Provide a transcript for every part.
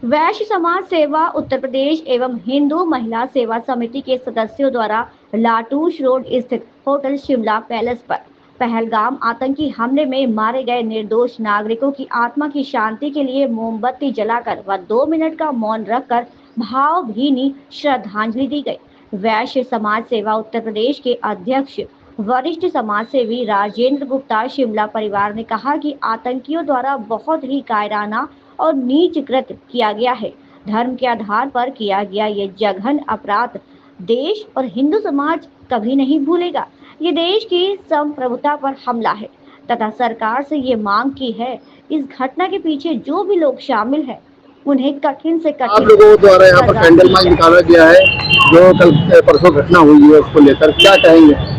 वैश्य समाज सेवा उत्तर प्रदेश एवं हिंदू महिला सेवा समिति के सदस्यों द्वारा लाटूश रोड स्थित होटल शिमला पैलेस पर पहलगाम आतंकी हमले में मारे गए निर्दोष नागरिकों की आत्मा की शांति के लिए मोमबत्ती जलाकर व 2 मिनट का मौन रखकर भावभीनी श्रद्धांजलि दी गई। वैश्य समाज सेवा उत्तर प्रदेश के अध्यक्ष वरिष्ठ समाजसेवी राजेंद्र गुप्ता शिमला परिवार ने कहा कि आतंकियों द्वारा बहुत ही कायराना और नीच कृत्य किया गया है। धर्म के आधार पर किया गया ये जघन्य अपराध देश और हिंदू समाज कभी नहीं भूलेगा। ये देश की संप्रभुता पर हमला है तथा सरकार से ये मांग की है इस घटना के पीछे जो भी लोग शामिल हैं उन्हें कठिन से कठिन। आप लोगों द्वारा यहाँ पर कैंडल मार्च निकाला गया है जो कल परसों घटना हुई है उसको लेकर क्या कहेंगे?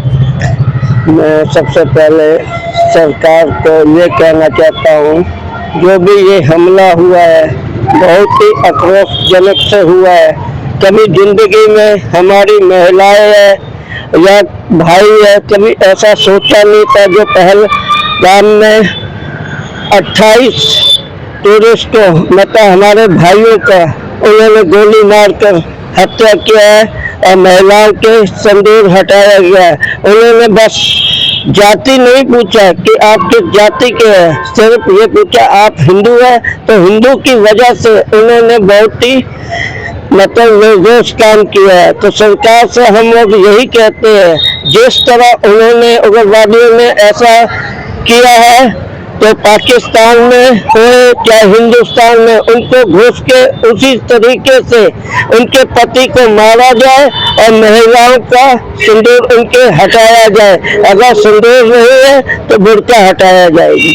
मैं सबसे पहले सरकार को ये कहना चाहता हूँ, जो भी ये हमला हुआ है बहुत ही आक्रोशजनक से हुआ है। कभी जिंदगी में हमारी महिलाएं है या भाई है, कभी ऐसा सोचा नहीं था। जो पहलगाम में 28 टूरिस्टों मतलब हमारे भाइयों का उन्होंने गोली मारकर हत्या किया है और महिलाओं के सिंदूर हटाया गया है। उन्होंने बस जाति नहीं पूछा कि आप किस जाति के हैं, सिर्फ ये पूछा आप हिंदू हैं। तो हिंदू की वजह से उन्होंने बहुत ही मतलब निर्दोष काम किया है। तो सरकार से हम लोग यही कहते हैं, जिस तरह उन्होंने उग्रवादियों ने ऐसा किया है तो पाकिस्तान में हो चाहे हिंदुस्तान में उनको घुस के उसी तरीके से उनके पति को मारा जाए और महिलाओं का सिंदूर उनके हटाया जाए। अगर सिंदूर नहीं है तो बुर्का हटाया जाएगी।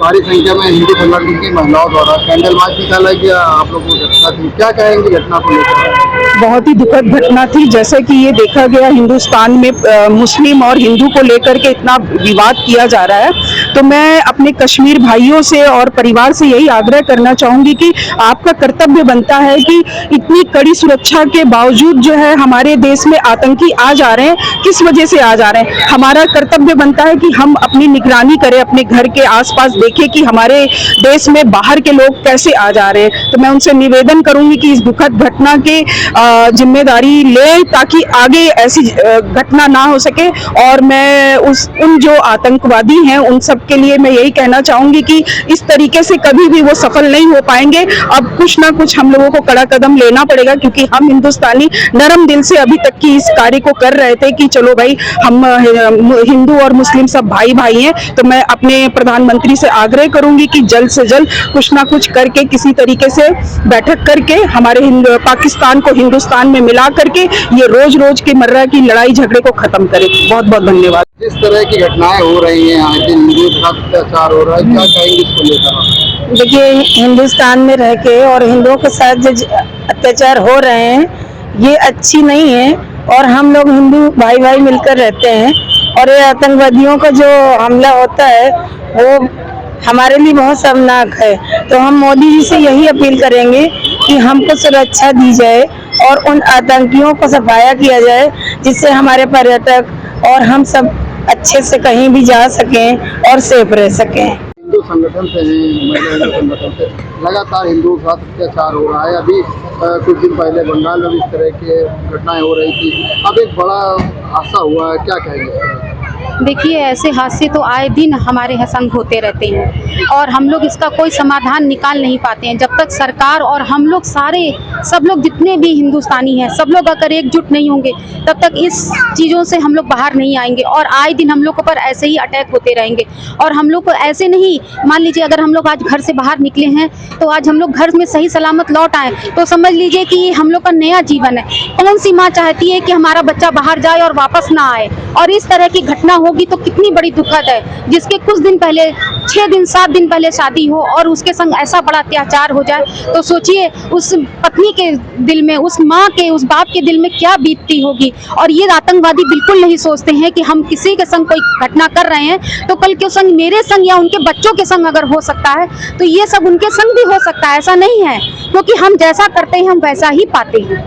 भारी संख्या में हिंदू संगठन की महिलाओं द्वारा कैंडल मार्च निकाला गया, आप लोगों को घटना थी, क्या कहेंगे घटना को लेकर? बहुत ही दुखद घटना थी। जैसे कि ये देखा गया हिंदुस्तान में मुस्लिम और हिंदू को लेकर के इतना विवाद किया जा रहा है, तो मैं अपने कश्मीर भाइयों से और परिवार से यही आग्रह करना चाहूंगी कि आपका कर्तव्य बनता है कि इतनी कड़ी सुरक्षा के बावजूद जो है हमारे देश में आतंकी आ जा रहे हैं, किस वजह से आ जा रहे हैं। हमारा कर्तव्य बनता है कि हम अपनी निगरानी करें, अपने घर के आसपास देखें कि हमारे देश में बाहर के लोग कैसे आ जा रहे हैं। तो मैं उनसे निवेदन करूंगी कि इस दुखद घटना के जिम्मेदारी ले ताकि आगे ऐसी घटना ना हो सके। और मैं उन जो आतंकवादी हैं उन सब के लिए मैं यही कहना चाहूंगी कि इस तरीके से कभी भी वो सफल नहीं हो पाएंगे। अब कुछ ना कुछ हम लोगों को कड़ा कदम लेना पड़ेगा, क्योंकि हम हिंदुस्तानी नरम दिल से अभी तक की इस कार्य को कर रहे थे कि चलो भाई हम हिंदू और मुस्लिम सब भाई भाई हैं। तो मैं अपने प्रधानमंत्री से आग्रह करूंगी कि जल्द से जल्द कुछ ना कुछ करके किसी तरीके से बैठक करके हमारे पाकिस्तान को हिंदुस्तान में मिला करके ये रोज रोज के मर्रा की लड़ाई झगड़े को खत्म करें। बहुत बहुत धन्यवाद। जिस तरह की घटनाएं हो रही हैं, आज दिन हिंदू के साथ अत्याचार हो रहा है, क्या कहेंगे इसको लेकर? देखिए, हिंदुस्तान में रह के और हिंदुओं के साथ जो अत्याचार हो रहे हैं ये अच्छी नहीं है और हम लोग हिंदू भाई भाई मिलकर रहते हैं। और ये आतंकवादियों का जो हमला होता है वो हमारे लिए बहुत शर्मनाक है। तो हम मोदी जी से यही अपील करेंगे कि हमको सुरक्षा दी जाए और उन आतंकियों को सफाया किया जाए, जिससे हमारे पर्यटक और हम सब अच्छे से कहीं भी जा सकें और सेफ रह सकें। हिंदू संगठन से हैं, महिला संगठन से लगातार हिंदुओं के साथ अत्याचार हो रहा है। अभी कुछ दिन पहले बंगाल में भी इस तरह की घटनाएं हो रही थी, अब एक बड़ा हादसा हुआ है, क्या कहेंगे? देखिए, ऐसे हादसे तो आए दिन हमारे यहाँ संग होते रहते हैं और हम लोग इसका कोई समाधान निकाल नहीं पाते हैं। जब तक सरकार और हम लोग सब लोग जितने भी हिंदुस्तानी हैं सब लोग अगर एकजुट नहीं होंगे तब तक इस चीज़ों से हम लोग बाहर नहीं आएंगे और आए दिन हम लोग पर ऐसे ही अटैक होते रहेंगे। और हम लोग को ऐसे नहीं, मान लीजिए अगर हम लोग आज घर से बाहर निकले हैं तो आज हम लोग घर में सही सलामत लौट आए तो समझ लीजिए कि ये हम लोग का नया जीवन है। कौन सी माँ चाहती है कि हमारा बच्चा बाहर जाए और वापस ना आए? और इस तरह की घटना होगी तो कितनी बड़ी दुखद है, जिसके कुछ दिन पहले 6 दिन 7 दिन पहले शादी हो और उसके संग ऐसा बड़ा अत्याचार हो जाए तो सोचिए उस पत्नी के दिल में, उस माँ के, उस बाप के दिल में क्या बीतती होगी। और ये आतंकवादी बिल्कुल नहीं सोचते हैं कि हम किसी के संग कोई घटना कर रहे हैं तो कल के संग मेरे संग या उनके बच्चों के संग अगर हो सकता है तो ये सब उनके संग भी हो सकता है। ऐसा नहीं है, क्योंकि हम जैसा करते हैं हम वैसा ही पाते हैं।